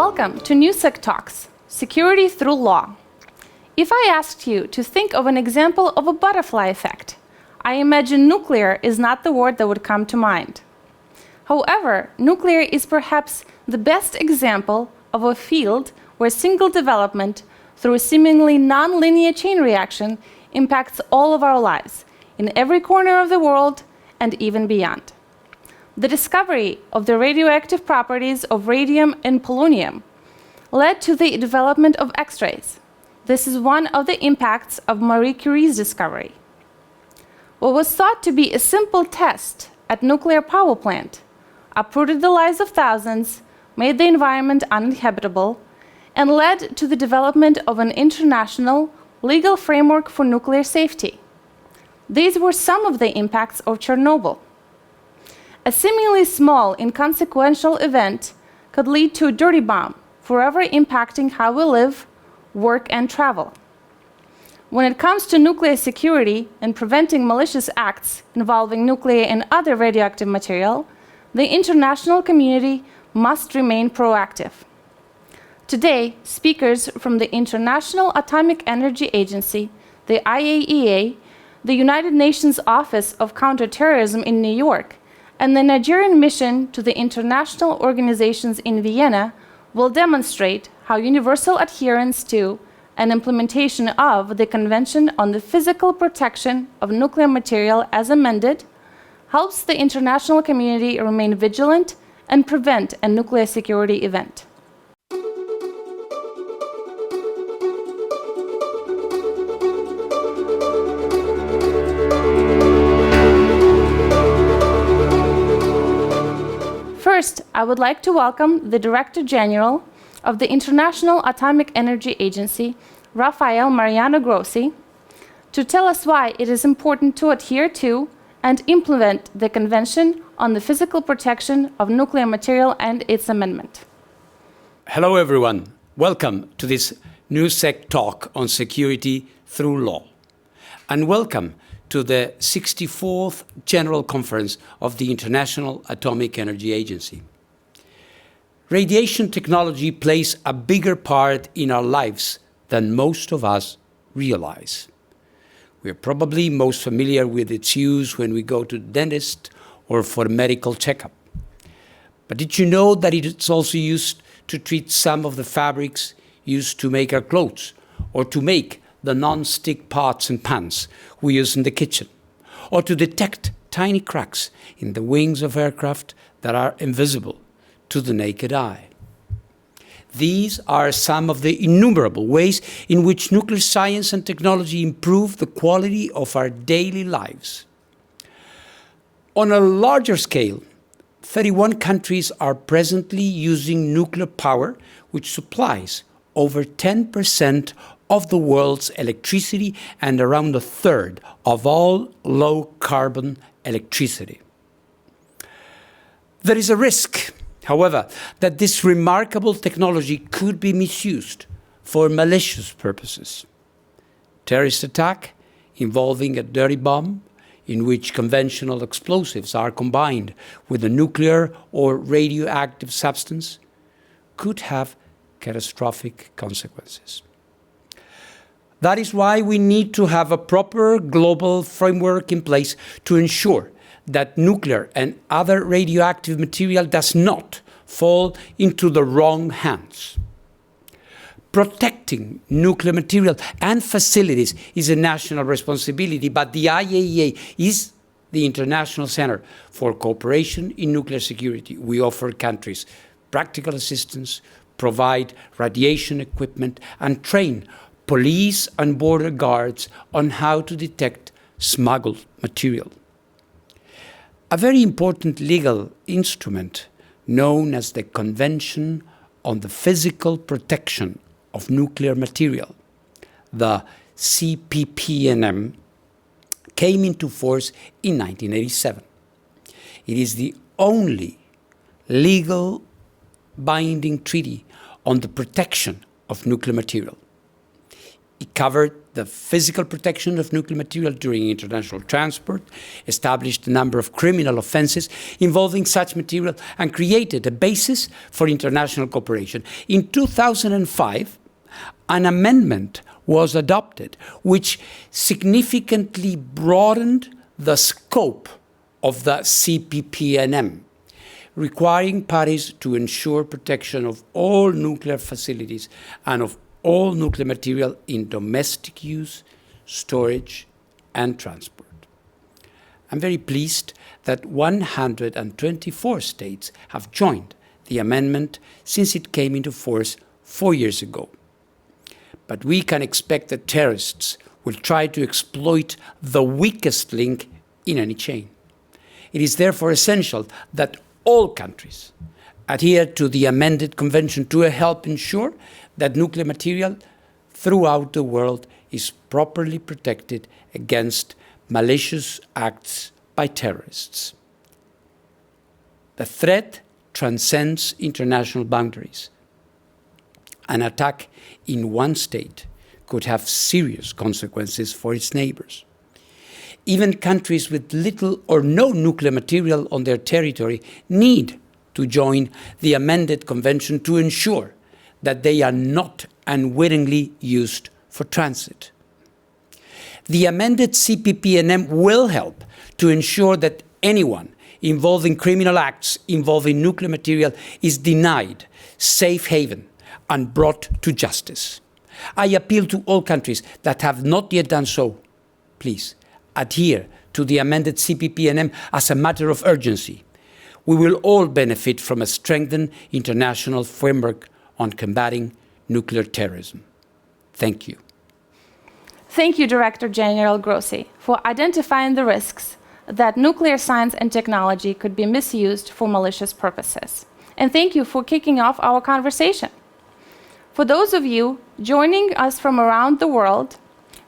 Welcome to NuSec Talks, Security Through Law. If I asked you to think of an example of a butterfly effect, I imagine nuclear is not the word that would come to mind. However, nuclear is perhaps the best example of a field where single development through a seemingly non-linear chain reaction impacts all of our lives, in every corner of the world and even beyond. The discovery of the radioactive properties of radium and polonium led to the development of X-rays. This is one of the impacts of Marie Curie's discovery. What was thought to be a simple test at nuclear power plant uprooted the lives of thousands, made the environment uninhabitable, and led to the development of an international legal framework for nuclear safety. These were some of the impacts of Chernobyl. A seemingly small, inconsequential event could lead to a dirty bomb, forever impacting how we live, work, and travel. When it comes to nuclear security and preventing malicious acts involving nuclear and other radioactive material, the international community must remain proactive. Today, speakers from the International Atomic Energy Agency, the IAEA, the United Nations Office of Counter-Terrorism in New York, and the Nigerian mission to the international organizations in Vienna will demonstrate how universal adherence to and implementation of the Convention on the Physical Protection of Nuclear Material as amended helps the international community remain vigilant and prevent a nuclear security event. First, I would like to welcome the Director General of the International Atomic Energy Agency, Rafael Mariano Grossi, to tell us why it is important to adhere to and implement the Convention on the Physical Protection of Nuclear Material and its amendment. Hello everyone. Welcome to this NuSec talk on security through law. And welcome to the 64th General Conference of the International Atomic Energy Agency. Radiation technology plays a bigger part in our lives than most of us realize. We are probably most familiar with its use when we go to the dentist or for a medical checkup. But did you know that it's also used to treat some of the fabrics used to make our clothes, or to make the non-stick pots and pans we use in the kitchen, or to detect tiny cracks in the wings of aircraft that are invisible to the naked eye? These are some of the innumerable ways in which nuclear science and technology improve the quality of our daily lives. On a larger scale, 31 countries are presently using nuclear power, which supplies over 10% of the world's electricity and around a third of all low-carbon electricity. There is a risk, however, that this remarkable technology could be misused for malicious purposes. Terrorist attack involving a dirty bomb in which conventional explosives are combined with a nuclear or radioactive substance could have catastrophic consequences. That is why we need to have a proper global framework in place to ensure that nuclear and other radioactive material does not fall into the wrong hands. Protecting nuclear material and facilities is a national responsibility, but the IAEA is the International Center for Cooperation in Nuclear Security. We offer countries practical assistance, provide radiation equipment, and train police and border guards on how to detect smuggled material. A very important legal instrument known as the Convention on the Physical Protection of Nuclear Material, the Cppnm, came into force in 1987. It is the only legal binding treaty on the protection of nuclear material. It covered the physical protection of nuclear material during international transport, established a number of criminal offenses involving such material, and created a basis for international cooperation. In 2005, an amendment was adopted which significantly broadened the scope of the Cppnm, requiring parties to ensure protection of all nuclear facilities and of all nuclear material in domestic use, storage, and transport. I'm very pleased that 124 states have joined the amendment since it came into force 4 years ago. But we can expect that terrorists will try to exploit the weakest link in any chain. It is therefore essential that all countries adhere to the amended convention to help ensure that nuclear material throughout the world is properly protected against malicious acts by terrorists. The threat transcends international boundaries. An attack in one state could have serious consequences for its neighbors. Even countries with little or no nuclear material on their territory need to join the amended convention to ensure that they are not unwittingly used for transit. The amended Cppnm will help to ensure that anyone involved in criminal acts involving nuclear material is denied safe haven and brought to justice. I appeal to all countries that have not yet done so. Please adhere to the amended Cppnm as a matter of urgency. We will all benefit from a strengthened international framework on combating nuclear terrorism. Thank you. Thank you, Director General Grossi, for identifying the risks that nuclear science and technology could be misused for malicious purposes. And thank you for kicking off our conversation. For those of you joining us from around the world,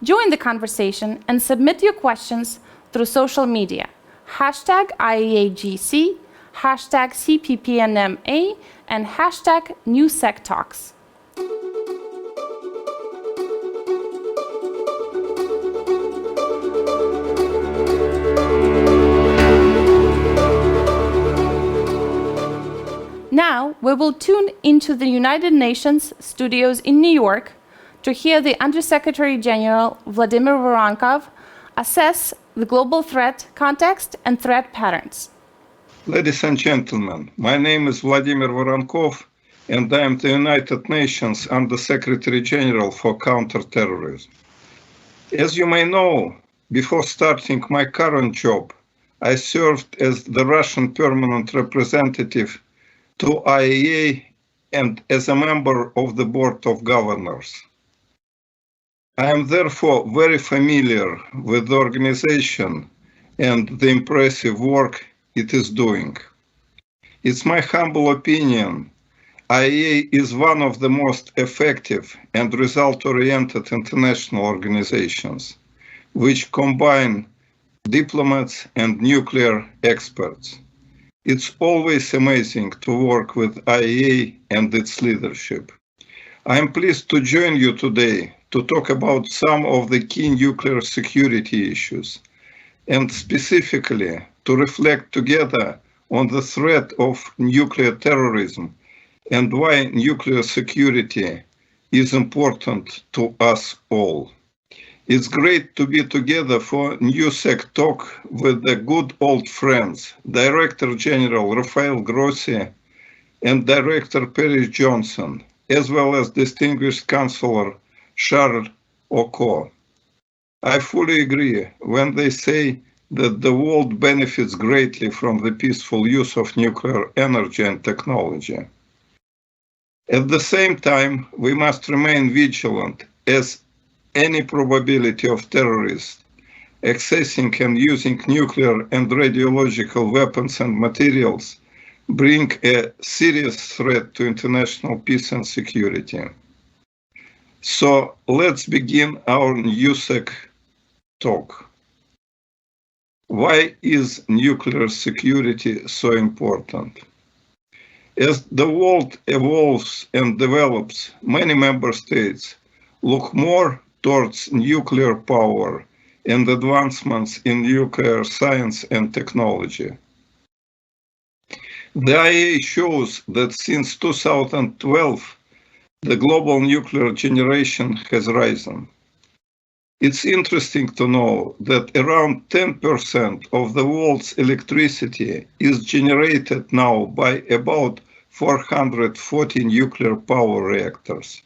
join the conversation and submit your questions through social media. #IAEAGC, #Cppnma, and #NuSec Talks. Now, we will tune into the United Nations studios in New York to hear the Undersecretary General Vladimir Voronkov assess the global threat context and threat patterns. Ladies and gentlemen, my name is Vladimir Voronkov, and I am the United Nations Undersecretary General for Counter-Terrorism. As you may know, before starting my current job, I served as the Russian permanent representative to IAEA and as a member of the Board of Governors. I am therefore very familiar with the organization and the impressive work it is doing. It's my humble opinion, IAEA is one of the most effective and result-oriented international organizations, which combine diplomats and nuclear experts. It's always amazing to work with IAEA and its leadership. I am pleased to join you today to talk about some of the key nuclear security issues, and specifically to reflect together on the threat of nuclear terrorism and why nuclear security is important to us all. It's great to be together for NuSec talk with the good old friends, Director General Rafael Grossi and Director Perry Johnson, as well as distinguished Counselor Charles Oko. I fully agree when they say that the world benefits greatly from the peaceful use of nuclear energy and technology. At the same time, we must remain vigilant, as any probability of terrorists accessing and using nuclear and radiological weapons and materials bring a serious threat to international peace and security. So let's begin our NuSec talk. Why is nuclear security so important? As the world evolves and develops, many member states look more towards nuclear power and advancements in nuclear science and technology. The IAEA shows that since 2012, the global nuclear generation has risen. It's interesting to know that around 10% of the world's electricity is generated now by about 440 nuclear power reactors.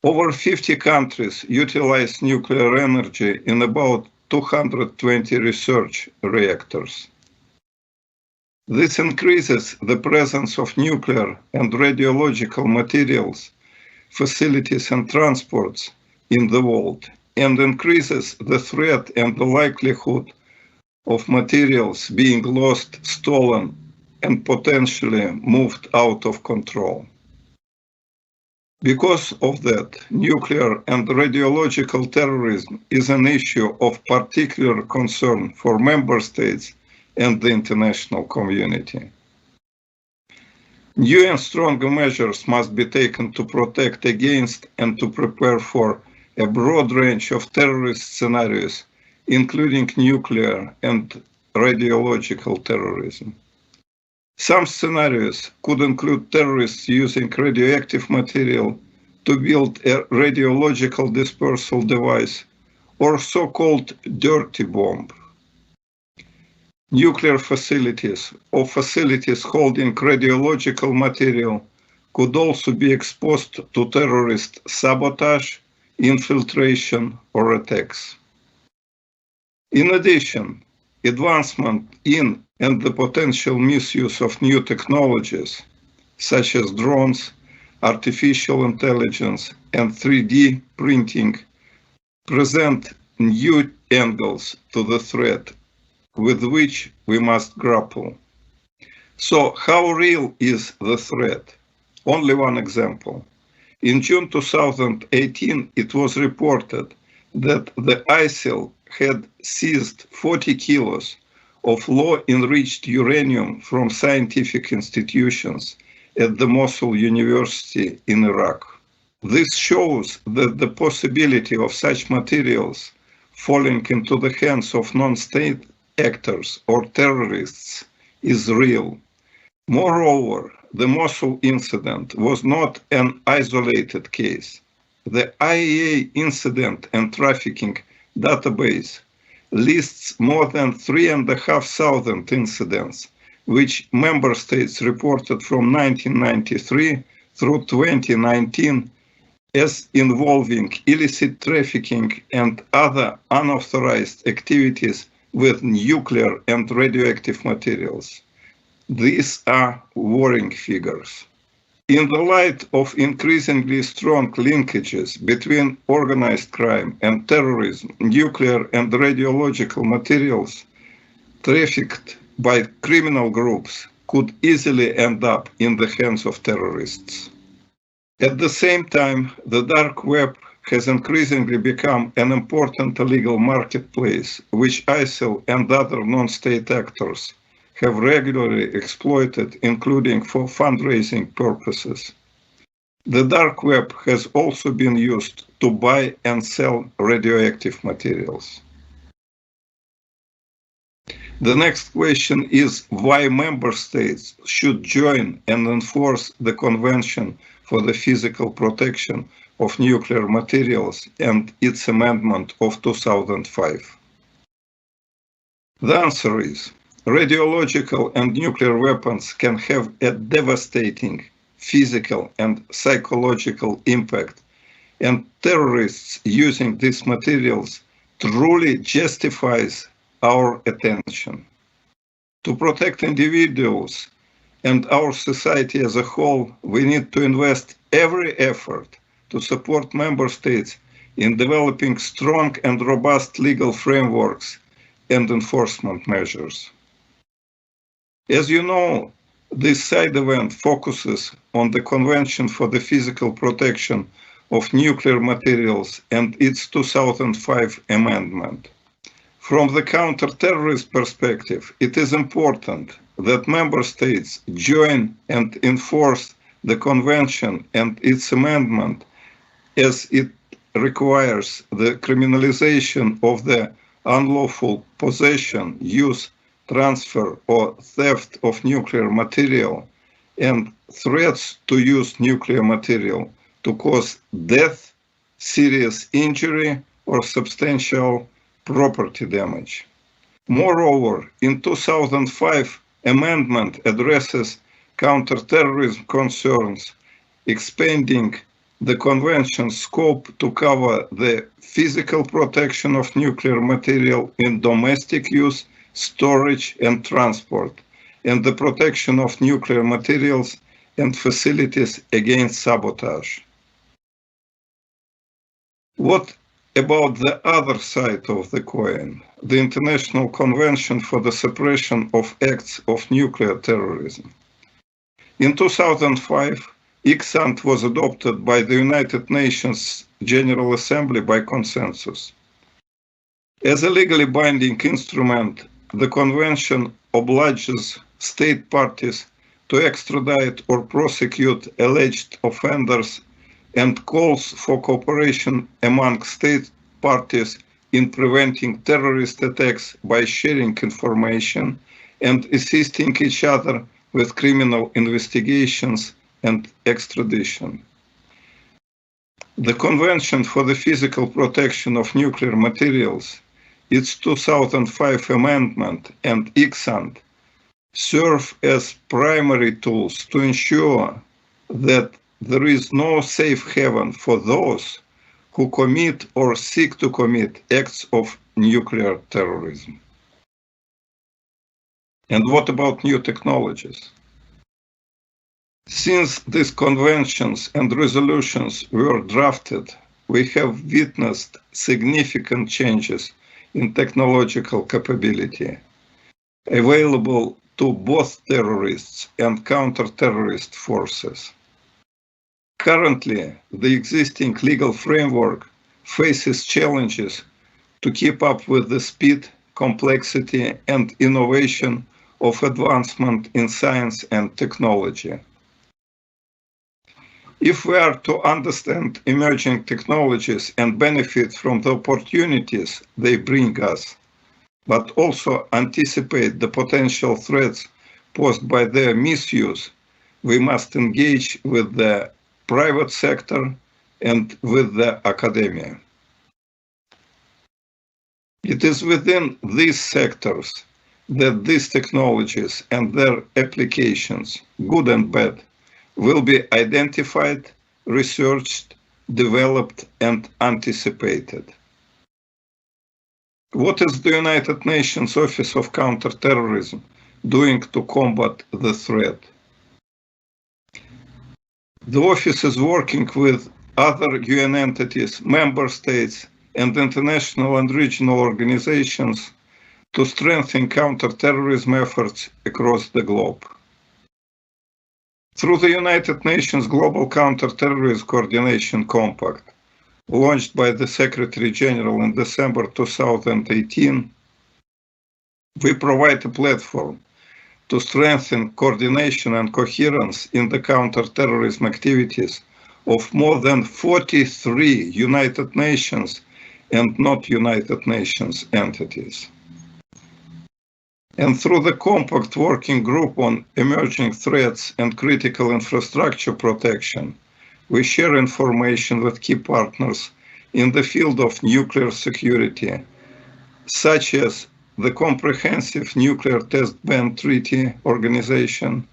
Over 50 countries utilize nuclear energy in about 220 research reactors. This increases the presence of nuclear and radiological materials, facilities and transports in the world, and increases the threat and the likelihood of materials being lost, stolen, and potentially moved out of control. Because of that, nuclear and radiological terrorism is an issue of particular concern for member states and the international community. New and stronger measures must be taken to protect against and to prepare for a broad range of terrorist scenarios, including nuclear and radiological terrorism. Some scenarios could include terrorists using radioactive material to build a radiological dispersal device or so-called dirty bomb. Nuclear facilities or facilities holding radiological material could also be exposed to terrorist sabotage, infiltration, or attacks. In addition, advancement in and the potential misuse of new technologies, such as drones, artificial intelligence, and 3D printing, present new angles to the threat with which we must grapple. So, how real is the threat? Only one example. In June 2018, it was reported that the ISIL had seized 40 kilos of low-enriched uranium from scientific institutions at the Mosul University in Iraq. This shows that the possibility of such materials falling into the hands of non-state actors or terrorists is real. Moreover, the Mosul incident was not an isolated case. The IAEA Incident and Trafficking database lists more than 3,500 incidents, which member states reported from 1993 through 2019 as involving illicit trafficking and other unauthorized activities with nuclear and radioactive materials. These are worrying figures. In the light of increasingly strong linkages between organized crime and terrorism, nuclear and radiological materials trafficked by criminal groups could easily end up in the hands of terrorists. At the same time, the dark web has increasingly become an important legal marketplace, which ISIL and other non-state actors have regularly exploited, including for fundraising purposes. The dark web has also been used to buy and sell radioactive materials. The next question is why member states should join and enforce the Convention for the Physical Protection of Nuclear Materials and its amendment of 2005. The answer is radiological and nuclear weapons can have a devastating physical and psychological impact, and terrorists using these materials truly justifies our attention. To protect individuals and our society as a whole, we need to invest every effort to support member states in developing strong and robust legal frameworks and enforcement measures. As you know, this side event focuses on the Convention for the Physical Protection of Nuclear Materials and its 2005 amendment. From the counter-terrorism perspective, it is important that member states join and enforce the Convention and its amendment, as it requires the criminalization of the unlawful possession, use, transfer, or theft of nuclear material and threats to use nuclear material to cause death, serious injury, or substantial property damage. Moreover, in 2005, amendment addresses counterterrorism concerns, expanding the convention's scope to cover the physical protection of nuclear material in domestic use, storage, and transport, and the protection of nuclear materials and facilities against sabotage. What about the other side of the coin, the International Convention for the Suppression of Acts of Nuclear Terrorism? In 2005, ICSANT was adopted by the United Nations General Assembly by consensus. As a legally binding instrument, the convention obliges state parties to extradite or prosecute alleged offenders and calls for cooperation among state parties in preventing terrorist attacks by sharing information and assisting each other with criminal investigations and extradition. The Convention for the Physical Protection of Nuclear Materials, its 2005 amendment, and ICSANT serve as primary tools to ensure that there is no safe haven for those who commit or seek to commit acts of nuclear terrorism. And what about new technologies? Since these conventions and resolutions were drafted, we have witnessed significant changes in technological capability available to both terrorists and counter-terrorist forces. Currently, the existing legal framework faces challenges to keep up with the speed, complexity, and innovation of advancement in science and technology. If we are to understand emerging technologies and benefit from the opportunities they bring us, but also anticipate the potential threats posed by their misuse, we must engage with the private sector and with the academia. It is within these sectors that these technologies and their applications, good and bad, will be identified, researched, developed, and anticipated. What is the United Nations Office of Counter-Terrorism doing to combat the threat? The office is working with other UN entities, member states, and international and regional organizations to strengthen counter-terrorism efforts across the globe. Through the United Nations Global Counter-Terrorism Coordination Compact, launched by the Secretary General in December 2018, we provide a platform to strengthen coordination and coherence in the counter-terrorism activities of more than 43 United Nations and not United Nations entities. And through the Compact Working Group on Emerging Threats and Critical Infrastructure Protection, we share information with key partners in the field of nuclear security, such as the Comprehensive Nuclear Test Ban Treaty Organization,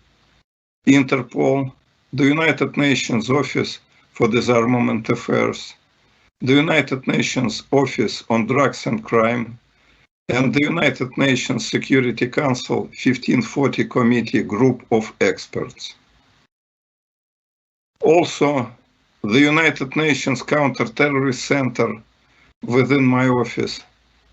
Interpol, the United Nations Office for Disarmament Affairs, the United Nations Office on Drugs and Crime, and the United Nations Security Council 1540 Committee Group of Experts. Also, the United Nations Counter-Terrorist Center within my office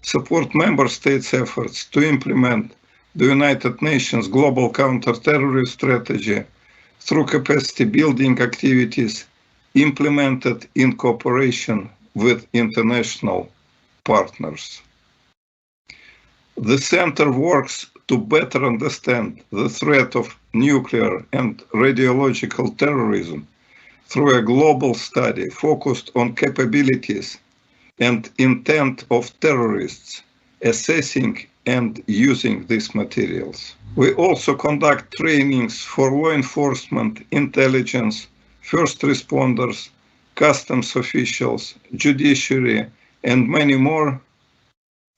support member states' efforts to implement the United Nations Global Counter-Terrorism Strategy through capacity building activities implemented in cooperation with international partners. The center works to better understand the threat of nuclear and radiological terrorism through a global study focused on capabilities and intent of terrorists assessing and using these materials. We also conduct trainings for law enforcement, intelligence, first responders, customs officials, judiciary, and many more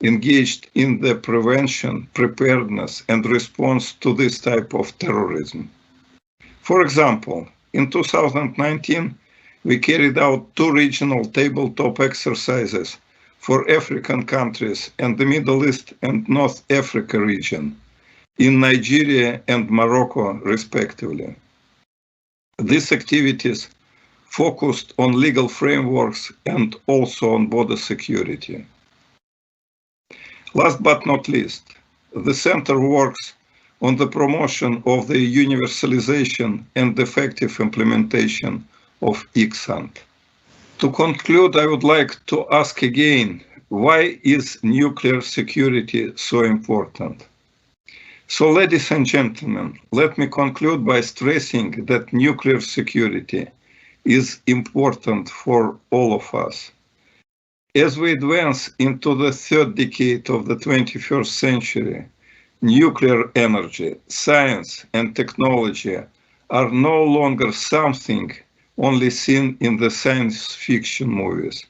engaged in the prevention, preparedness, and response to this type of terrorism. For example, in 2019, we carried out 2 regional tabletop exercises for African countries and the Middle East and North Africa region, in Nigeria and Morocco, respectively. These activities focused on legal frameworks and also on border security. Last but not least, the Center works on the promotion of the universalization and effective implementation of ICSANT. To conclude, I would like to ask again, why is nuclear security so important? So, ladies and gentlemen, let me conclude by stressing that nuclear security is important for all of us. As we advance into the 3rd decade of the 21st century, nuclear energy, science, and technology are no longer something only seen in the science fiction movies,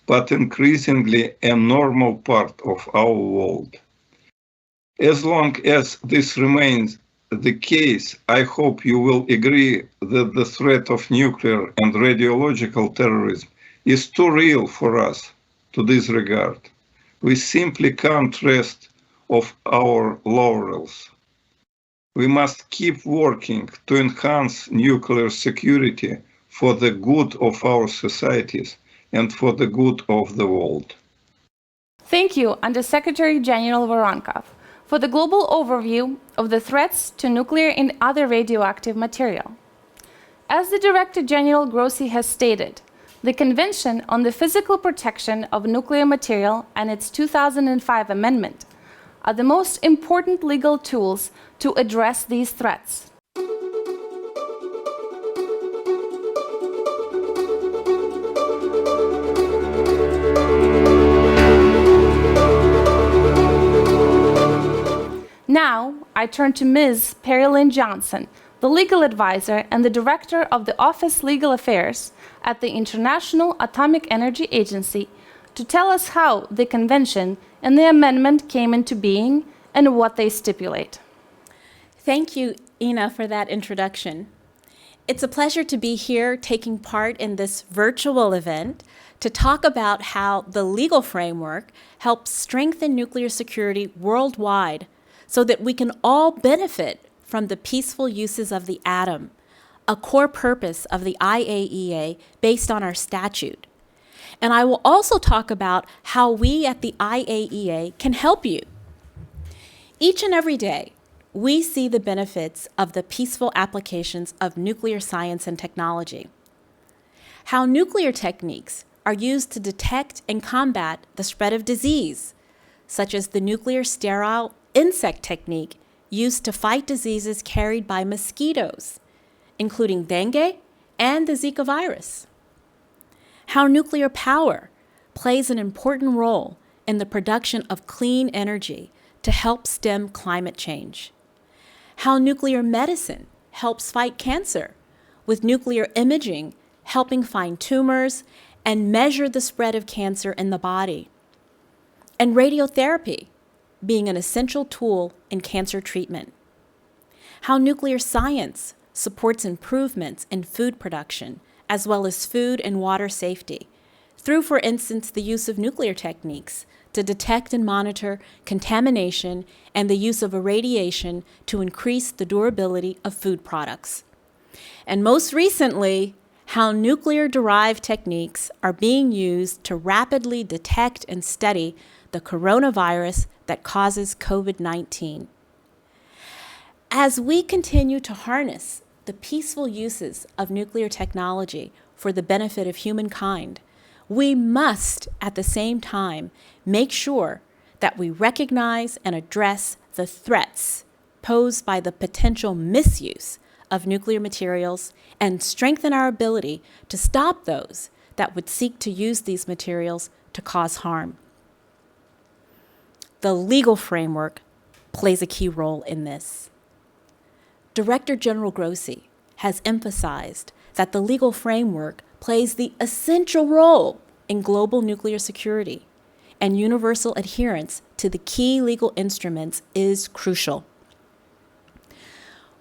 but increasingly a normal part of our world. As long as this remains the case, I hope you will agree that the threat of nuclear and radiological terrorism is too real for us to disregard. We simply can't rest of our laurels. We must keep working to enhance nuclear security for the good of our societies and for the good of the world. Thank you, Undersecretary General Voronkov, for the global overview of the threats to nuclear and other radioactive material. As the Director General Grossi has stated, the Convention on the Physical Protection of Nuclear Material and its 2005 amendment are the most important legal tools to address these threats. Now, I turn to Ms. Perry Lynn Johnson, the legal advisor and the director of the Office Legal Affairs at the International Atomic Energy Agency, to tell us how the convention and the amendment came into being and what they stipulate. Thank you, Ina, for that introduction. It's a pleasure to be here taking part in this virtual event to talk about how the legal framework helps strengthen nuclear security worldwide so that we can all benefit from the peaceful uses of the atom, a core purpose of the IAEA based on our statute. And I will also talk about how we at the IAEA can help you. Each and every day, we see the benefits of the peaceful applications of nuclear science and technology. How nuclear techniques are used to detect and combat the spread of disease, such as the nuclear sterile insect technique used to fight diseases carried by mosquitoes, including dengue and the Zika virus. How nuclear power plays an important role in the production of clean energy to help stem climate change. How nuclear medicine helps fight cancer, with nuclear imaging helping find tumors and measure the spread of cancer in the body. And radiotherapy being an essential tool in cancer treatment. How nuclear science supports improvements in food production, as well as food and water safety, through, for instance, the use of nuclear techniques to detect and monitor contamination and the use of irradiation to increase the durability of food products. And most recently, how nuclear-derived techniques are being used to rapidly detect and study the coronavirus that causes COVID-19. As we continue to harness the peaceful uses of nuclear technology for the benefit of humankind, we must, at the same time, make sure that we recognize and address the threats posed by the potential misuse of nuclear materials and strengthen our ability to stop those that would seek to use these materials to cause harm. The legal framework plays a key role in this. Director General Grossi has emphasized that the legal framework plays the essential role in global nuclear security, and universal adherence to the key legal instruments is crucial.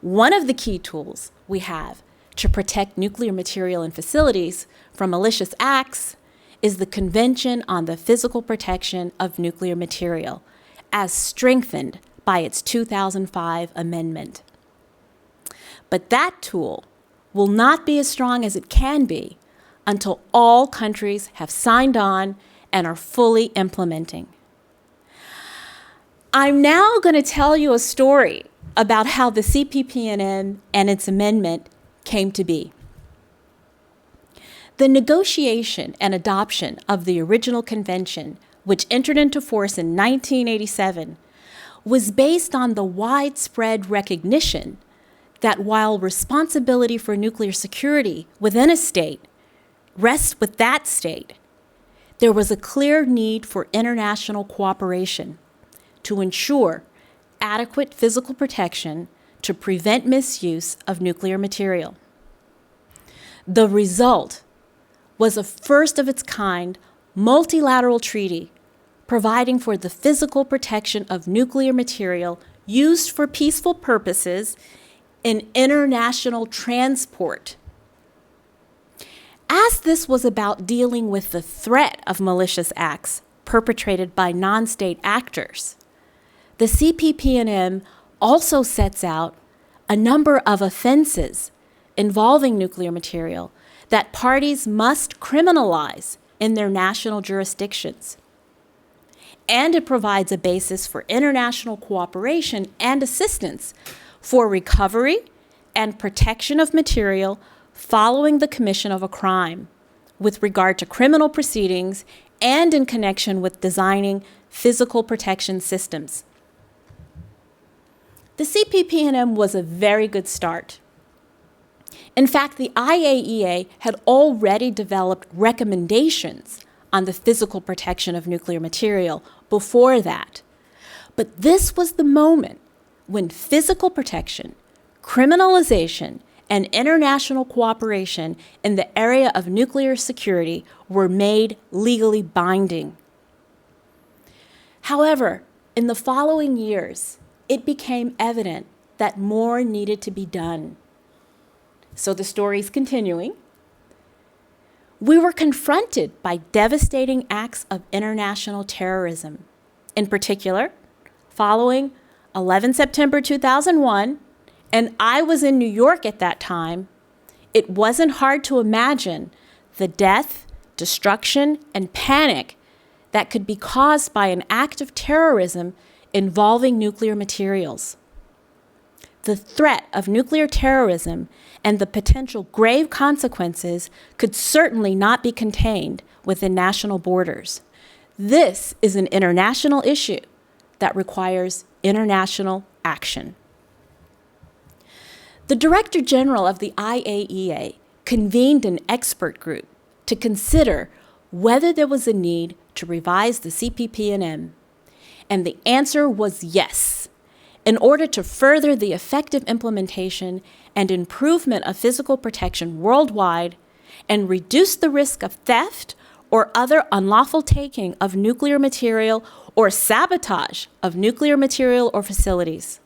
One of the key tools we have to protect nuclear material and facilities from malicious acts is the Convention on the Physical Protection of Nuclear Material, as strengthened by its 2005 amendment. But that tool will not be as strong as it can be until all countries have signed on and are fully implementing. I'm now going to tell you a story about how the Cppnm and its amendment came to be. The negotiation and adoption of the original convention, which entered into force in 1987, was based on the widespread recognition that while responsibility for nuclear security within a state rests with that state, there was a clear need for international cooperation to ensure adequate physical protection to prevent misuse of nuclear material. The result was a first-of-its-kind multilateral treaty providing for the physical protection of nuclear material used for peaceful purposes in international transport. As this was about dealing with the threat of malicious acts perpetrated by non-state actors, the Cppnm also sets out a number of offenses involving nuclear material that parties must criminalize in their national jurisdictions. And it provides a basis for international cooperation and assistance for recovery and protection of material following the commission of a crime with regard to criminal proceedings and in connection with designing physical protection systems. The Cppnm was a very good start. In fact, the IAEA had already developed recommendations on the physical protection of nuclear material before that. But this was the moment when physical protection, criminalization, and international cooperation in the area of nuclear security were made legally binding. However, in the following years, it became evident that more needed to be done. So the story's continuing. We were confronted by devastating acts of international terrorism. In particular, following 11 September 2001, and I was in New York at that time, it wasn't hard to imagine the death, destruction, and panic that could be caused by an act of terrorism involving nuclear materials. The threat of nuclear terrorism and the potential grave consequences could certainly not be contained within national borders. This is an international issue that requires international action. The Director General of the IAEA convened an expert group to consider whether there was a need to revise the Cppnm, and the answer was yes. In order to further the effective implementation and improvement of physical protection worldwide and reduce the risk of theft or other unlawful taking of nuclear material or sabotage of nuclear material or facilities.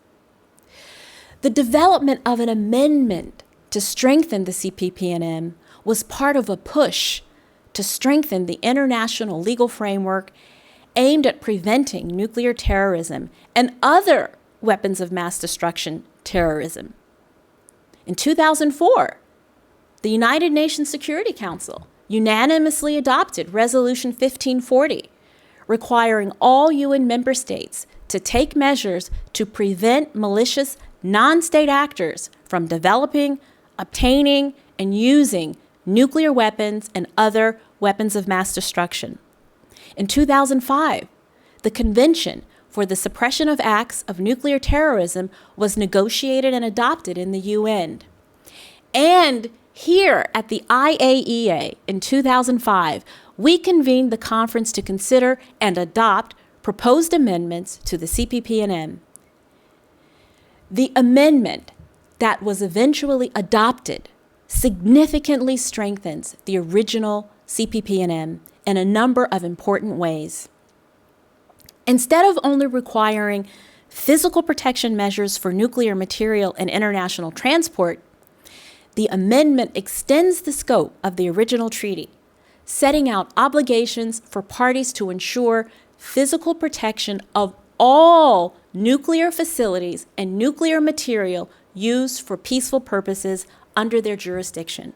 The development of an amendment to strengthen the Cppnm was part of a push to strengthen the international legal framework aimed at preventing nuclear terrorism and other weapons of mass destruction terrorism. In 2004, the United Nations Security Council unanimously adopted Resolution 1540, requiring all UN member states to take measures to prevent malicious non-state actors from developing, obtaining, and using nuclear weapons and other weapons of mass destruction. In 2005, the Convention for the Suppression of Acts of Nuclear Terrorism was negotiated and adopted in the UN. And here at the IAEA in 2005, we convened the conference to consider and adopt proposed amendments to the Cppnm. The amendment that was eventually adopted significantly strengthens the original Cppnm in a number of important ways. Instead of only requiring physical protection measures for nuclear material and international transport, the amendment extends the scope of the original treaty, setting out obligations for parties to ensure physical protection of all nuclear facilities and nuclear material used for peaceful purposes under their jurisdiction.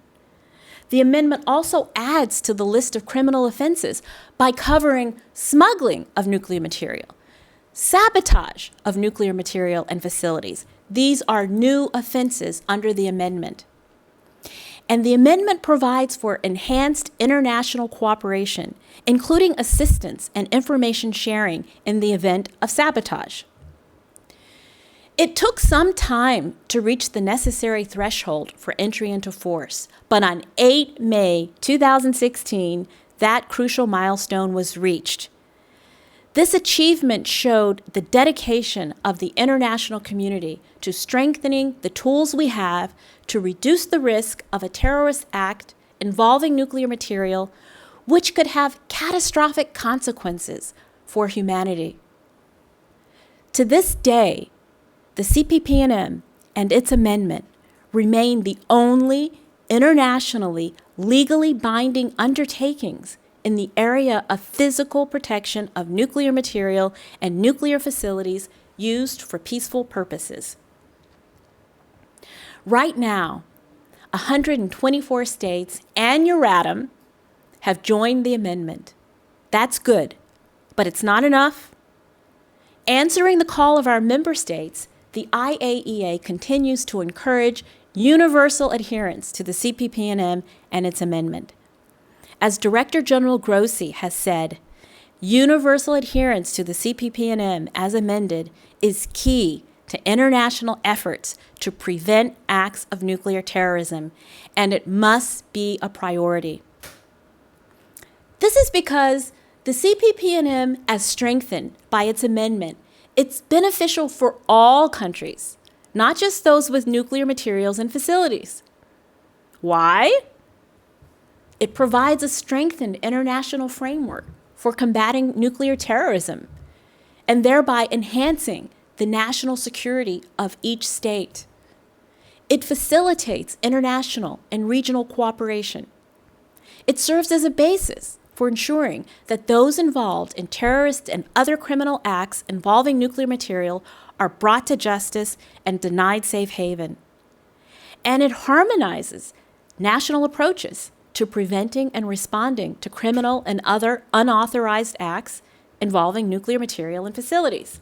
The amendment also adds to the list of criminal offenses by covering smuggling of nuclear material, sabotage of nuclear material and facilities. These are new offenses under the amendment. And the amendment provides for enhanced international cooperation, including assistance and information sharing in the event of sabotage. It took some time to reach the necessary threshold for entry into force, but on 8 May 2016, that crucial milestone was reached. This achievement showed the dedication of the international community to strengthening the tools we have to reduce the risk of a terrorist act involving nuclear material, which could have catastrophic consequences for humanity. To this day, the Cppnm and its amendment remain the only internationally legally binding undertakings in the area of physical protection of nuclear material and nuclear facilities used for peaceful purposes. Right now, 124 states and Euratom have joined the amendment. That's good, but it's not enough. Answering the call of our member states, the IAEA continues to encourage universal adherence to the Cppnm and its amendment. As Director General Grossi has said, universal adherence to the Cppnm as amended is key to international efforts to prevent acts of nuclear terrorism, and it must be a priority. This is because the Cppnm, as strengthened by its amendment, it's beneficial for all countries, not just those with nuclear materials and facilities. Why? It provides a strengthened international framework for combating nuclear terrorism and thereby enhancing the national security of each state. It facilitates international and regional cooperation. It serves as a basis for ensuring that those involved in terrorist and other criminal acts involving nuclear material are brought to justice and denied safe haven. And it harmonizes national approaches to preventing and responding to criminal and other unauthorized acts involving nuclear material and facilities.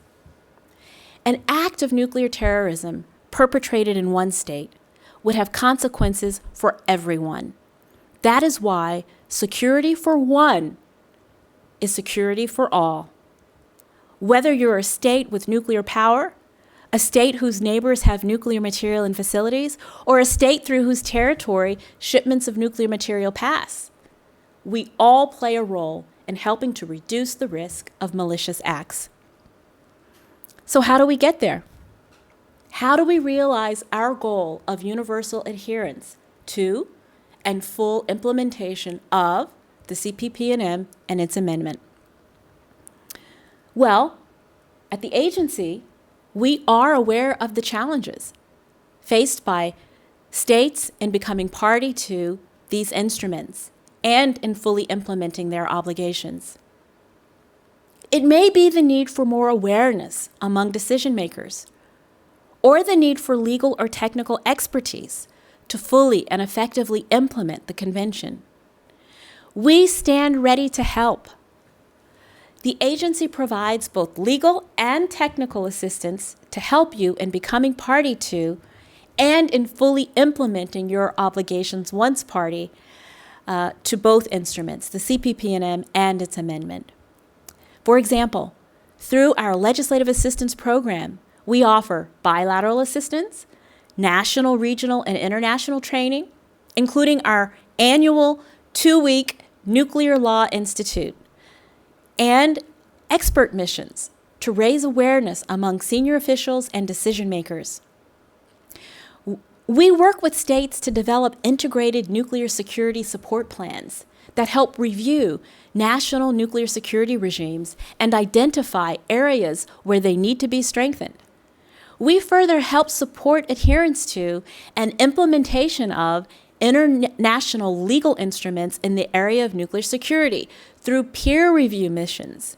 An act of nuclear terrorism perpetrated in one state would have consequences for everyone. That is why security for one is security for all. Whether you're a state with nuclear power, a state whose neighbors have nuclear material and facilities, or a state through whose territory shipments of nuclear material pass, we all play a role in helping to reduce the risk of malicious acts. So how do we get there? How do we realize our goal of universal adherence to and full implementation of the Cppnm and its amendment? Well, at the agency, we are aware of the challenges faced by states in becoming party to these instruments and in fully implementing their obligations. It may be the need for more awareness among decision makers, or the need for legal or technical expertise to fully and effectively implement the convention. We stand ready to help. The agency provides both legal and technical assistance to help you in becoming party to and in fully implementing your obligations once party to both instruments, the Cppnm and its amendment. For example, through our Legislative Assistance Program, we offer bilateral assistance, national, regional, and international training, including our annual 2-week Nuclear Law Institute, and expert missions to raise awareness among senior officials and decision makers. We work with states to develop integrated nuclear security support plans that help review national nuclear security regimes and identify areas where they need to be strengthened. We further help support adherence to and implementation of international legal instruments in the area of nuclear security through peer review missions,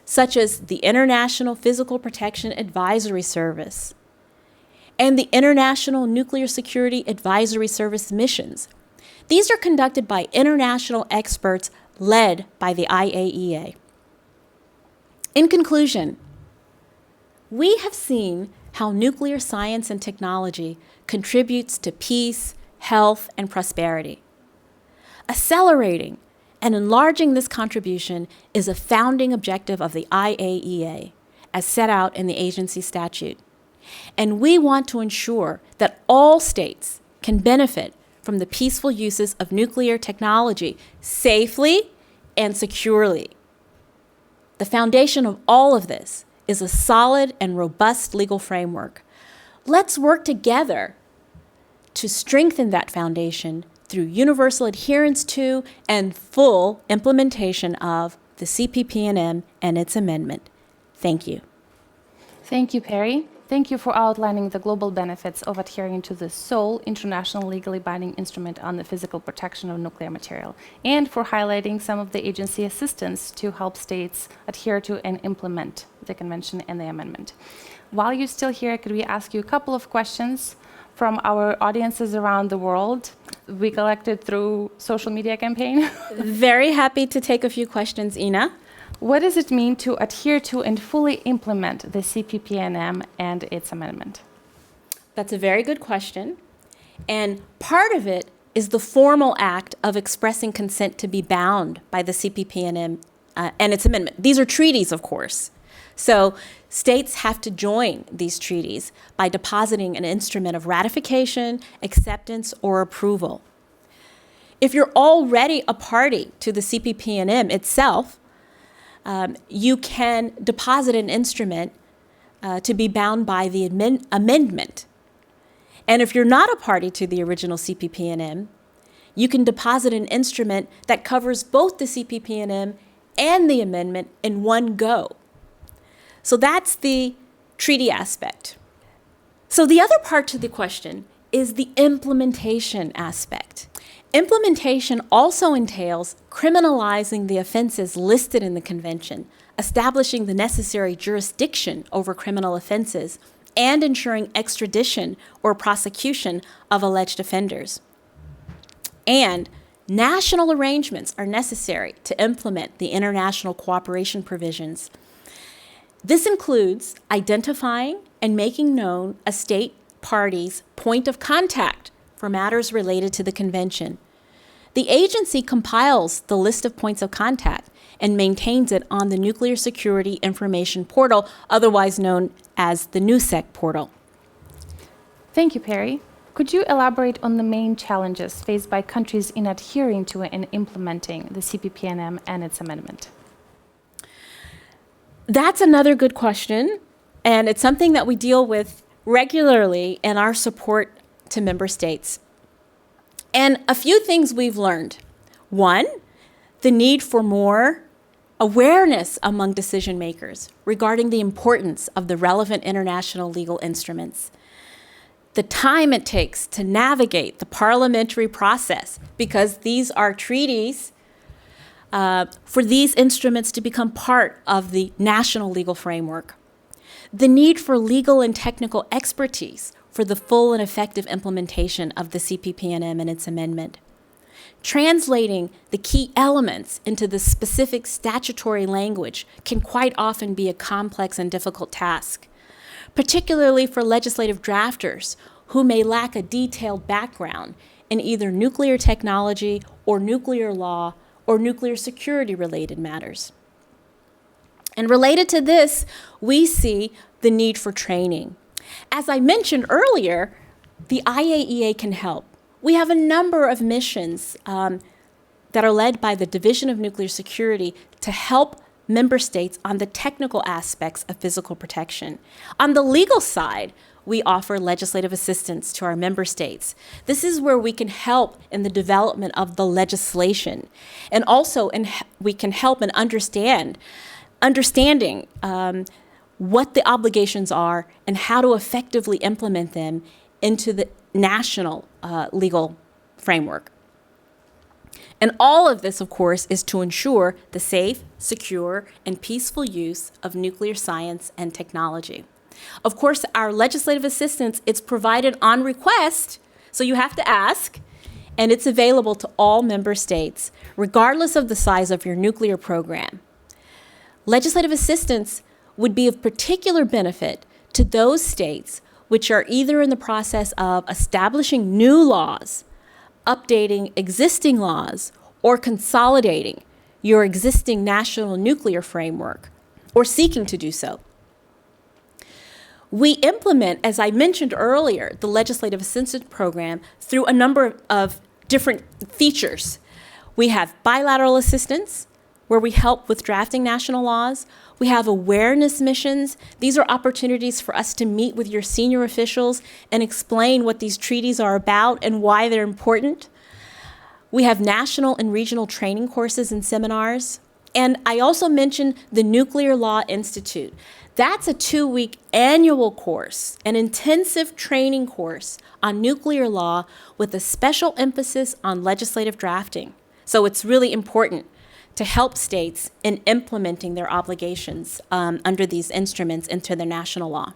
such as the International Physical Protection Advisory Service and the International Nuclear Security Advisory Service missions. These are conducted by international experts led by the IAEA. In conclusion, we have seen how nuclear science and technology contributes to peace, health, and prosperity. Accelerating and enlarging this contribution is a founding objective of the IAEA, as set out in the agency statute. And we want to ensure that all states can benefit from the peaceful uses of nuclear technology safely and securely. The foundation of all of this is a solid and robust legal framework. Let's work together to strengthen that foundation through universal adherence to and full implementation of the Cppnm and its amendment. Thank you. Thank you, Perry. Thank you for outlining the global benefits of adhering to the sole international legally binding instrument on the physical protection of nuclear material, and for highlighting some of the agency assistance to help states adhere to and implement the convention and the amendment. While you're still here, could we ask you a couple of questions from our audiences around the world we collected through social media campaign? Very happy to take a few questions, Ina. What does it mean to adhere to and fully implement the Cppnm and its amendment? That's a very good question. And part of it is the formal act of expressing consent to be bound by the Cppnm and its amendment. These are treaties, of course. So states have to join these treaties by depositing an instrument of ratification, acceptance, or approval. If you're already a party to the Cppnm itself, you can deposit an instrument to be bound by the amendment. And if you're not a party to the original Cppnm, you can deposit an instrument that covers both the Cppnm and the amendment in one go. So that's the treaty aspect. So the other part to the question is the implementation aspect. Implementation also entails criminalizing the offenses listed in the convention, establishing the necessary jurisdiction over criminal offenses, and ensuring extradition or prosecution of alleged offenders. And national arrangements are necessary to implement the international cooperation provisions. This includes identifying and making known a state party's point of contact for matters related to the convention. The agency compiles the list of points of contact and maintains it on the Nuclear Security Information Portal, otherwise known as the NuSec portal. Thank you, Perry. Could you elaborate on the main challenges faced by countries in adhering to and implementing the Cppnm and its amendment? That's another good question, and it's something that we deal with regularly in our support to member states. And a few things we've learned. One, the need for more awareness among decision makers regarding the importance of the relevant international legal instruments. The time it takes to navigate the parliamentary process, because these are treaties, for these instruments to become part of the national legal framework. The need for legal and technical expertise for the full and effective implementation of the Cppnm and its amendment. Translating the key elements into the specific statutory language can quite often be a complex and difficult task, particularly for legislative drafters who may lack a detailed background in either nuclear technology or nuclear law or nuclear security-related matters. And related to this, we see the need for training. As I mentioned earlier, the IAEA can help. We have a number of missions that are led by the Division of Nuclear Security to help member states on the technical aspects of physical protection. On the legal side, we offer legislative assistance to our member states. This is where we can help in the development of the legislation, and also we can help in understanding what the obligations are and how to effectively implement them into the national legal framework. And all of this, of course, is to ensure the safe, secure, and peaceful use of nuclear science and technology. Of course, our legislative assistance, it's provided on request, so you have to ask, and it's available to all member states, regardless of the size of your nuclear program. Legislative assistance would be of particular benefit to those states which are either in the process of establishing new laws, updating existing laws, or consolidating your existing national nuclear framework, or seeking to do so. We implement, as I mentioned earlier, the legislative assistance program through a number of different features. We have bilateral assistance, where we help with drafting national laws. We have awareness missions. These are opportunities for us to meet with your senior officials and explain what these treaties are about and why they're important. We have national and regional training courses and seminars. And I also mentioned the Nuclear Law Institute. That's a 2-week annual course, an intensive training course on nuclear law with a special emphasis on legislative drafting. So it's really important to help states in implementing their obligations under these instruments into their national law.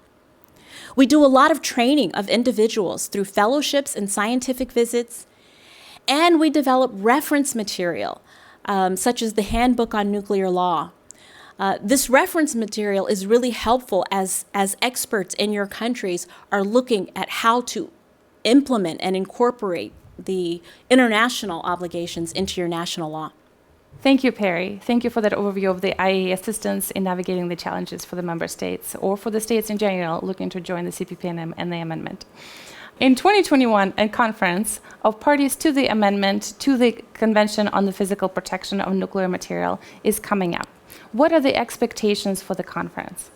We do a lot of training of individuals through fellowships and scientific visits, and we develop reference material, such as the Handbook on Nuclear Law. This reference material is really helpful as experts in your countries are looking at how to implement and incorporate the international obligations into your national law. Thank you, Perry. Thank you for that overview of the IAEA assistance in navigating the challenges for the member states, or for the states in general looking to join the Cppnm and the amendment. In 2021, a conference of parties to the amendment to the Convention on the Physical Protection of Nuclear Material is coming up. What are the expectations for the conference?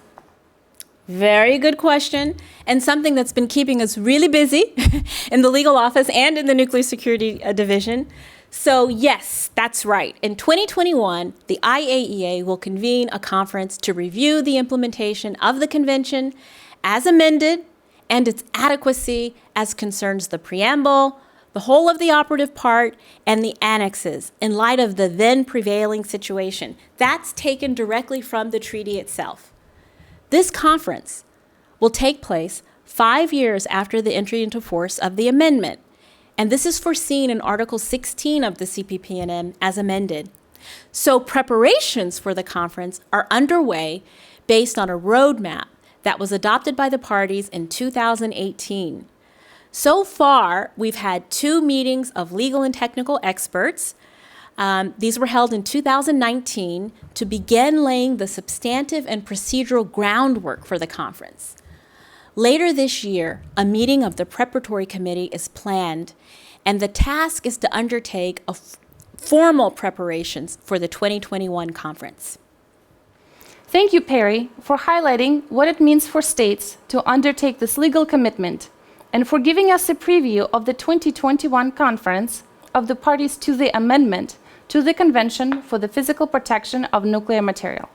Very good question, and something that's been keeping us really busy in the legal office and in the Nuclear Security Division. So yes, that's right. In 2021, the IAEA will convene a conference to review the implementation of the convention as amended and its adequacy as concerns the preamble, the whole of the operative part, and the annexes in light of the then prevailing situation. That's taken directly from the treaty itself. This conference will take place 5 years after the entry into force of the amendment, and this is foreseen in Article 16 of the Cppnm as amended. So preparations for the conference are underway based on a roadmap that was adopted by the parties in 2018. So far, we've had 2 meetings of legal and technical experts. These were held in 2019 to begin laying the substantive and procedural groundwork for the conference. Later this year, a meeting of the preparatory committee is planned, and the task is to undertake formal preparations for the 2021 conference. Thank you, Perry, for highlighting what it means for states to undertake this legal commitment, and for giving us a preview of the 2021 conference of the parties to the amendment to the Convention for the Physical Protection of Nuclear Material.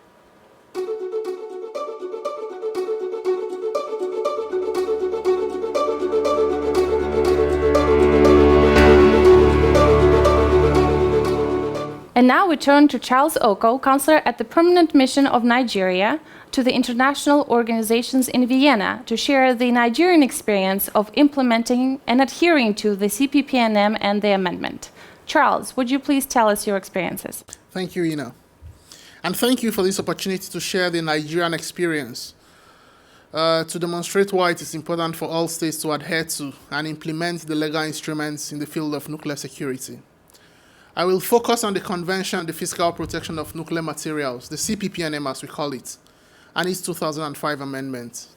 And now we turn to Charles Oko, counselor at the Permanent Mission of Nigeria to the international organizations in Vienna, to share the Nigerian experience of implementing and adhering to the Cppnm and the amendment. Charles, would you please tell us your experiences? Thank you, Ina. And thank you for this opportunity to share the Nigerian experience, to demonstrate why it is important for all states to adhere to and implement the legal instruments in the field of nuclear security. I will focus on the Convention on the Physical Protection of Nuclear Materials, the Cppnm as we call it, and its 2005 amendment.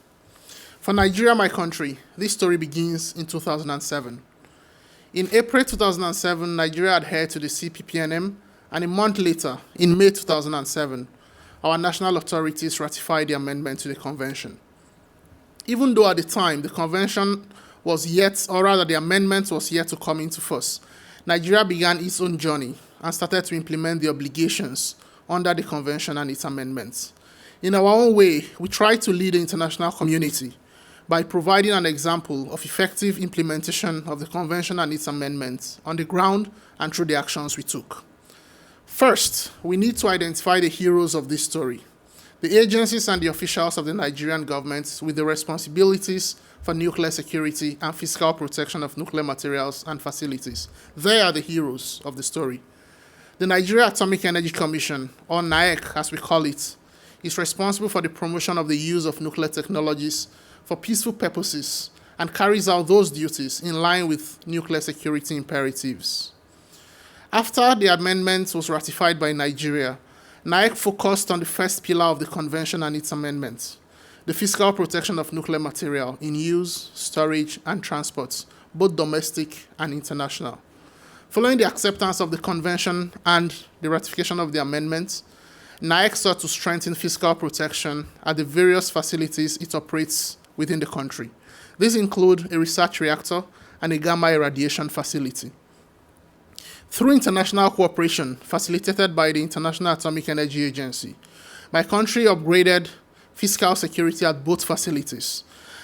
For Nigeria, my country, this story begins in 2007. In April 2007, Nigeria adhered to the Cppnm, and a month later, in May 2007, our national authorities ratified the amendment to the convention. Even though at the time the convention was yet, or rather the amendment was yet to come into force, Nigeria began its own journey and started to implement the obligations under the convention and its amendments. In our own way, we tried to lead the international community by providing an example of effective implementation of the convention and its amendments on the ground and through the actions we took. First, we need to identify the heroes of this story, the agencies and the officials of the Nigerian government with the responsibilities for nuclear security and fiscal protection of nuclear materials and facilities. They are the heroes of the story. The Nigeria Atomic Energy Commission, or NuSec as we call it, is responsible for the promotion of the use of nuclear technologies for peaceful purposes and carries out those duties in line with nuclear security imperatives. After the amendment was ratified by Nigeria, NuSec focused on the first pillar of the convention and its amendments, the fiscal protection of nuclear material in use, storage, and transport, both domestic and international. Following the acceptance of the convention and the ratification of the amendments, NuSec sought to strengthen fiscal protection at the various facilities it operates within the country. These include a research reactor and a gamma irradiation facility. Through international cooperation facilitated by the International Atomic Energy Agency, my country upgraded fiscal security at both facilities.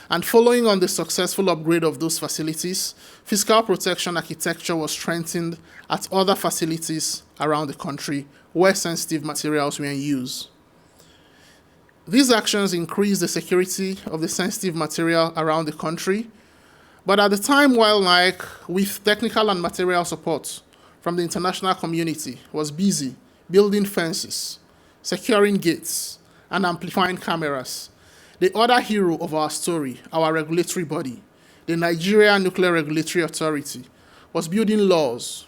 And following on the successful upgrade of those facilities, fiscal protection architecture was strengthened at other facilities around the country where sensitive materials were in use. These actions increased the security of the sensitive material around the country, but at the time while NuSec, with technical and material support from the international community, was busy building fences, securing gates, and amplifying cameras, the other hero of our story, our regulatory body, the Nigeria Nuclear Regulatory Authority, was building laws.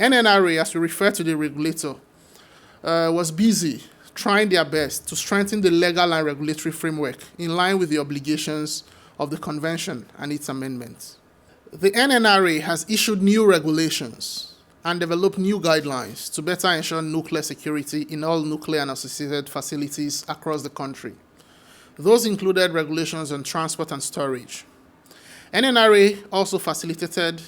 NNRA, as we refer to the regulator, was busy trying their best to strengthen the legal and regulatory framework in line with the obligations of the convention and its amendments. The NNRA has issued new regulations and developed new guidelines to better ensure nuclear security in all nuclear and associated facilities across the country. Those included regulations on transport and storage. NNRA also facilitated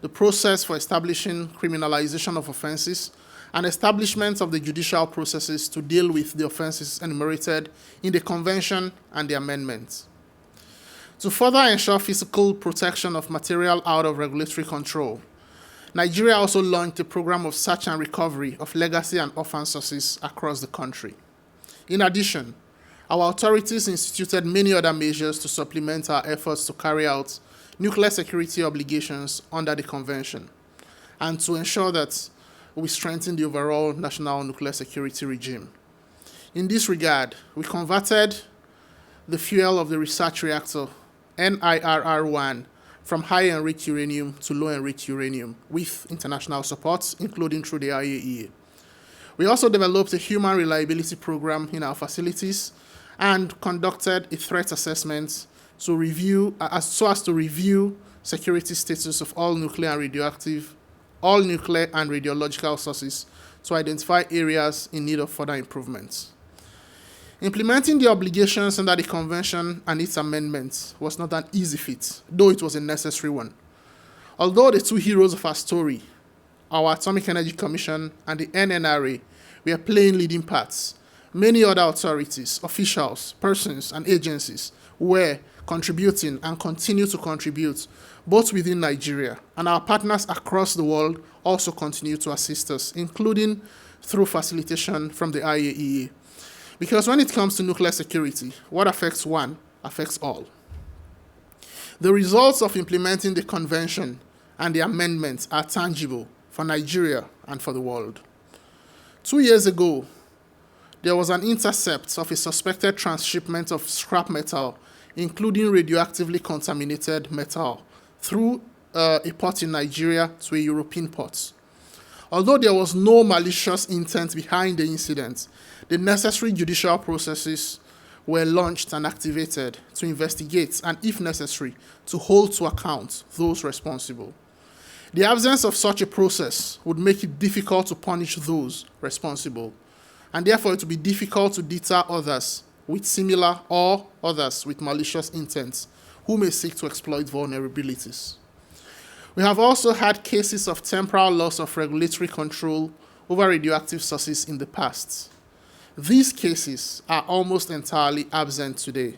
the process for establishing criminalization of offenses and establishment of the judicial processes to deal with the offenses enumerated in the convention and the amendments. To further ensure physical protection of material out of regulatory control, Nigeria also launched a program of search and recovery of legacy and orphan sources across the country. In addition, our authorities instituted many other measures to supplement our efforts to carry out nuclear security obligations under the convention and to ensure that we strengthen the overall national nuclear security regime. In this regard, we converted the fuel of the research reactor, NIRR-1, from high-enriched uranium to low-enriched uranium with international support, including through the IAEA. We also developed a human reliability program in our facilities and conducted a threat assessment to review, so as to review security status of all nuclear and radiological sources to identify areas in need of further improvements. Implementing the obligations under the convention and its amendments was not an easy feat, though it was a necessary one. Although the two heroes of our story, our Atomic Energy Commission and the NNRA, were playing leading parts, many other authorities, officials, persons, and agencies were contributing and continue to contribute both within Nigeria, and our partners across the world also continue to assist us, including through facilitation from the IAEA. Because when it comes to nuclear security, what affects one affects all. The results of implementing the convention and the amendments are tangible for Nigeria and for the world. 2 years ago, there was an intercept of a suspected transshipment of scrap metal, including radioactively contaminated metal, through a port in Nigeria to a European port. Although there was no malicious intent behind the incident, the necessary judicial processes were launched and activated to investigate and, if necessary, to hold to account those responsible. The absence of such a process would make it difficult to punish those responsible, and therefore it would be difficult to deter others with similar or others with malicious intents who may seek to exploit vulnerabilities. We have also had cases of temporal loss of regulatory control over radioactive sources in the past. These cases are almost entirely absent today,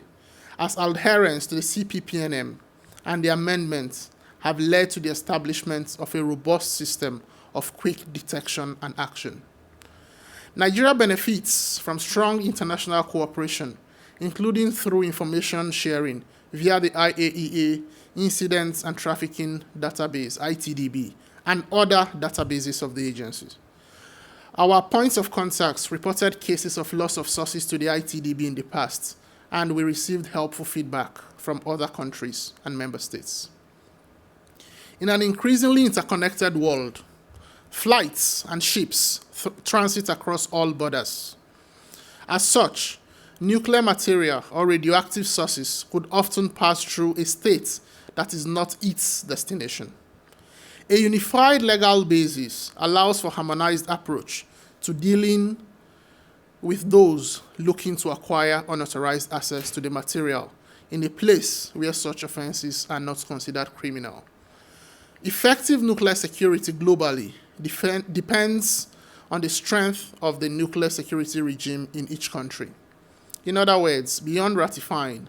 as adherence to the Cppnm and the amendments have led to the establishment of a robust system of quick detection and action. Nigeria benefits from strong international cooperation, including through information sharing via the IAEA Incidents and Trafficking Database, ITDB, and other databases of the agencies. Our points of contacts reported cases of loss of sources to the ITDB in the past, and we received helpful feedback from other countries and member states. In an increasingly interconnected world, flights and ships transit across all borders. As such, nuclear material or radioactive sources could often pass through a state that is not its destination. A unified legal basis allows for harmonized approach to dealing with those looking to acquire unauthorized access to the material in a place where such offenses are not considered criminal. Effective nuclear security globally depends on the strength of the nuclear security regime in each country. In other words, beyond ratifying,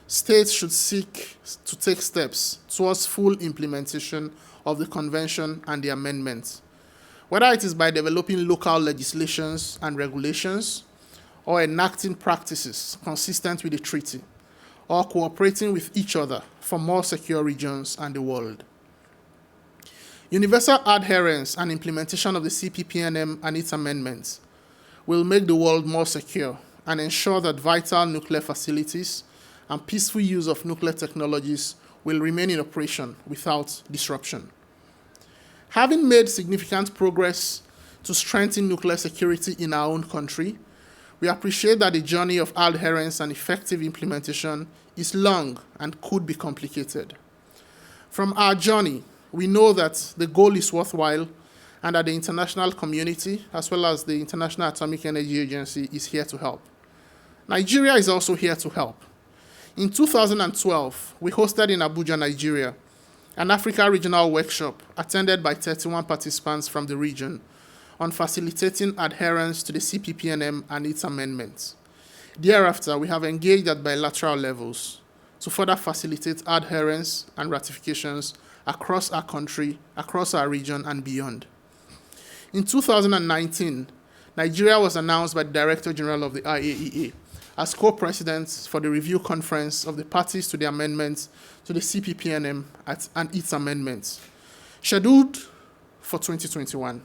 states should seek to take steps towards full implementation of the Convention and the amendments, whether it is by developing local legislations and regulations, or enacting practices consistent with the treaty, or cooperating with each other for more secure regions and the world. Universal adherence and implementation of the Cppnm and its amendments will make the world more secure and ensure that vital nuclear facilities and peaceful use of nuclear technologies will remain in operation without disruption. Having made significant progress to strengthen nuclear security in our own country, we appreciate that the journey of adherence and effective implementation is long and could be complicated. From our journey, we know that the goal is worthwhile and that the international community, as well as the International Atomic Energy Agency, is here to help. Nigeria is also here to help. In 2012, we hosted in Abuja, Nigeria, an Africa regional workshop attended by 31 participants from the region on facilitating adherence to the Cppnm and its amendments. Thereafter, we have engaged at bilateral levels to further facilitate adherence and ratifications across our country, across our region, and beyond. In 2019, Nigeria was announced by the Director General of the IAEA as co-president for the review conference of the parties to the amendments to the Cppnm and its amendments, scheduled for 2021.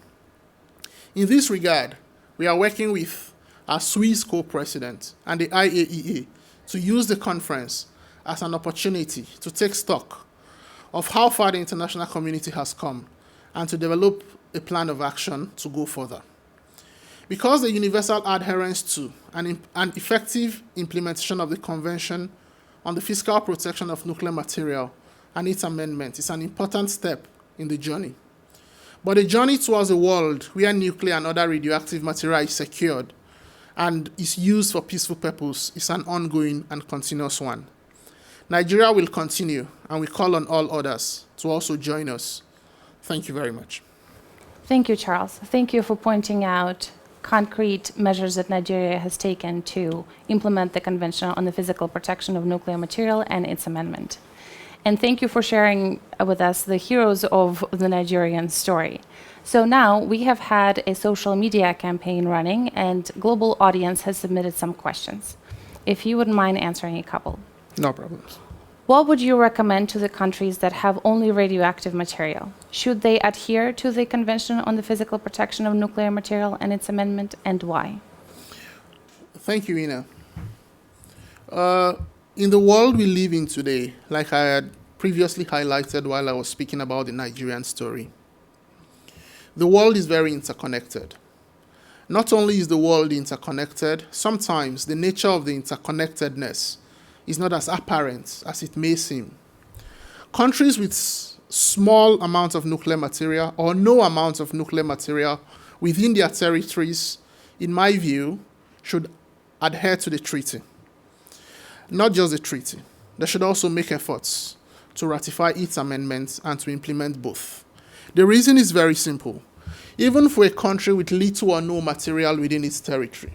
In this regard, we are working with our Swiss co-president and the IAEA to use the conference as an opportunity to take stock of how far the international community has come and to develop a plan of action to go further. Because the universal adherence to and effective implementation of the Convention on the Fiscal Protection of Nuclear Material and its amendment is an important step in the journey. But the journey towards a world where nuclear and other radioactive material is secured and is used for peaceful purpose is an ongoing and continuous one. Nigeria will continue, and we call on all others to also join us. Thank you very much. Thank you, Charles. Thank you for pointing out concrete measures that Nigeria has taken to implement the Convention on the Physical Protection of Nuclear Material and its amendment. And thank you for sharing with us the heroes of the Nigerian story. So now we have had a social media campaign running, and global audience has submitted some questions. If you wouldn't mind answering a couple. No problems. What would you recommend to the countries that have only radioactive material? Should they adhere to the Convention on the Physical Protection of Nuclear Material and its amendment, and why? Thank you, Ina. In the world we live in today, like I had previously highlighted while I was speaking about the Nigerian story, the world is very interconnected. Not only is the world interconnected, sometimes the nature of the interconnectedness is not as apparent as it may seem. Countries with small amounts of nuclear material or no amount of nuclear material within their territories, in my view, should adhere to the treaty. Not just the treaty. They should also make efforts to ratify its amendments and to implement both. The reason is very simple. Even for a country with little or no material within its territory,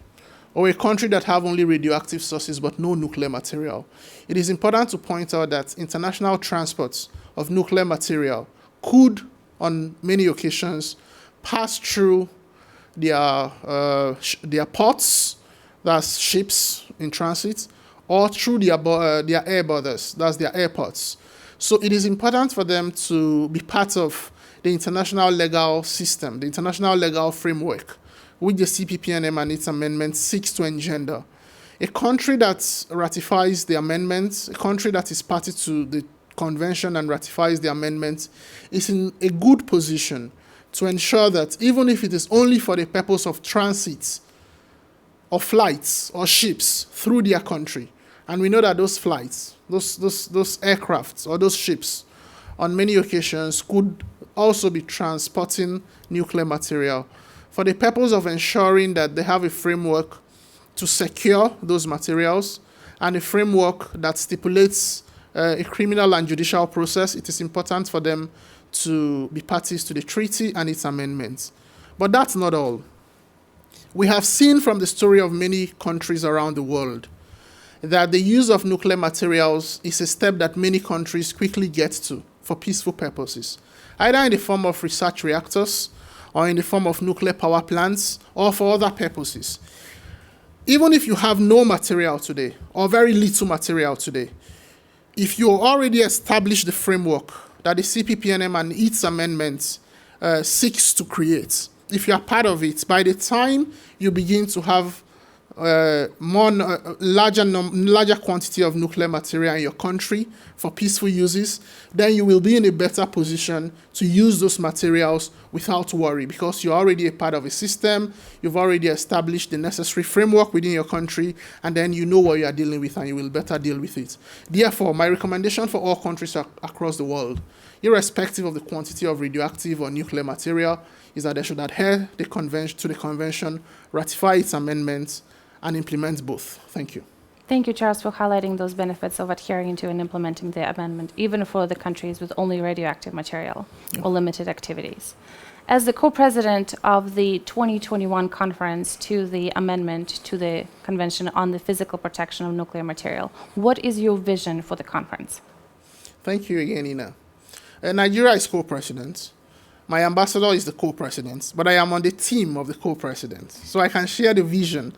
or a country that have only radioactive sources but no nuclear material, it is important to point out that international transports of nuclear material could, on many occasions, pass through their ports, that's ships in transit, or through their air borders, that's their airports. So it is important for them to be part of the international legal system, the international legal framework, which the Cppnm and its amendments seeks to engender. A country that ratifies the amendments, a country that is party to the convention and ratifies the amendments, is in a good position to ensure that even if it is only for the purpose of transit, or flights, or ships through their country, and we know that those flights, those aircrafts, or those ships, on many occasions could also be transporting nuclear material for the purpose of ensuring that they have a framework to secure those materials and a framework that stipulates a criminal and judicial process. It is important for them to be parties to the treaty and its amendments. But that's not all. We have seen from the story of many countries around the world that the use of nuclear materials is a step that many countries quickly get to for peaceful purposes, either in the form of research reactors or in the form of nuclear power plants or for other purposes. Even if you have no material today or very little material today, if you already established the framework that the Cppnm and its amendments seeks to create, if you are part of it, by the time you begin to have larger quantity of nuclear material in your country for peaceful uses, then you will be in a better position to use those materials without worry, because you're already a part of a system, you've already established the necessary framework within your country, and then you know what you are dealing with and you will better deal with it. Therefore, my recommendation for all countries across the world, irrespective of the quantity of radioactive or nuclear material, is that they should adhere to the convention, ratify its amendments, and implement both. Thank you. Thank you, Charles, for highlighting those benefits of adhering to and implementing the amendment, even for the countries with only radioactive material or limited activities. As the co-president of the 2021 conference to the amendment to the Convention on the Physical Protection of Nuclear Material, what is your vision for the conference? Thank you again, Ina. Nigeria is co-president. My ambassador is the co-president, but I am on the team of the co-presidents, so I can share the vision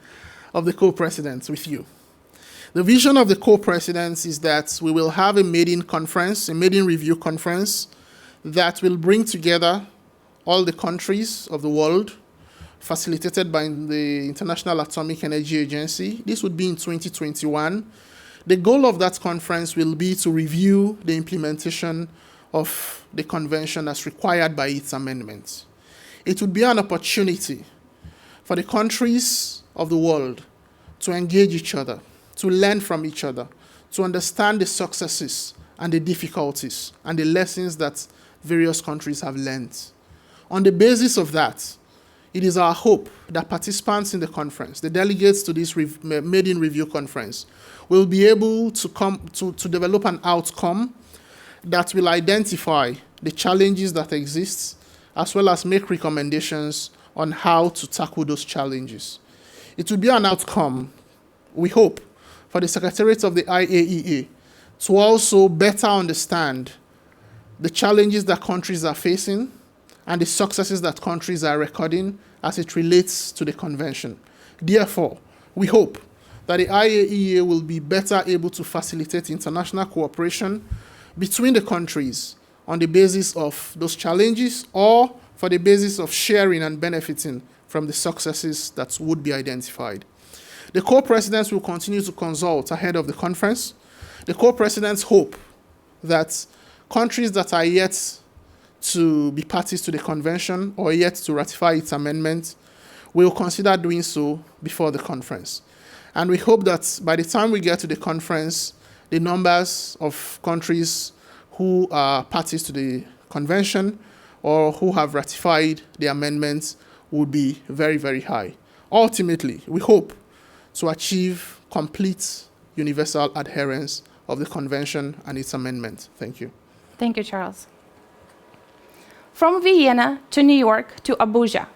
of the co-presidents with you. The vision of the co-presidents is that we will have a maiden conference, a maiden review conference that will bring together all the countries of the world, facilitated by the International Atomic Energy Agency. This would be in 2021. The goal of that conference will be to review the implementation of the convention as required by its amendments. It would be an opportunity for the countries of the world to engage each other, to learn from each other, to understand the successes and the difficulties and the lessons that various countries have learned. On the basis of that, it is our hope that participants in the conference, the delegates to this maiden review conference, will be able to come to develop an outcome that will identify the challenges that exist, as well as make recommendations on how to tackle those challenges. It will be an outcome, we hope, for the Secretariat of the IAEA to also better understand the challenges that countries are facing and the successes that countries are recording as it relates to the convention. Therefore, we hope that the IAEA will be better able to facilitate international cooperation between the countries on the basis of those challenges or for the basis of sharing and benefiting from the successes that would be identified. The co-presidents will continue to consult ahead of the conference. The co-presidents hope that countries that are yet to be parties to the convention or yet to ratify its amendments we will consider doing so before the conference. And we hope that by the time we get to the conference, the numbers of countries who are parties to the convention or who have ratified the amendments will be very, very high. Ultimately, we hope to achieve complete universal adherence of the convention and its amendment. Thank you. Thank you, Charles. From Vienna to New York to Abuja,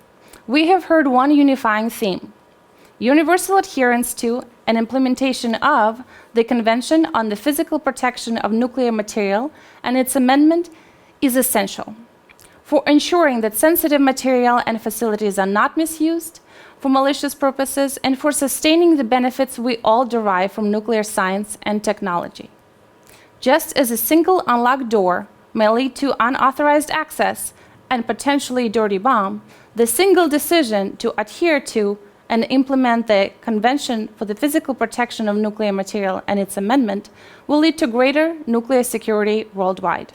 we have heard one unifying theme: universal adherence to and implementation of the Convention on the Physical Protection of Nuclear Material and its amendment is essential for ensuring that sensitive material and facilities are not misused for malicious purposes and for sustaining the benefits we all derive from nuclear science and technology. Just as a single unlocked door may lead to unauthorized access and potentially a dirty bomb, the single decision to adhere to and implement the Convention for the Physical Protection of Nuclear Material and its amendment will lead to greater nuclear security worldwide.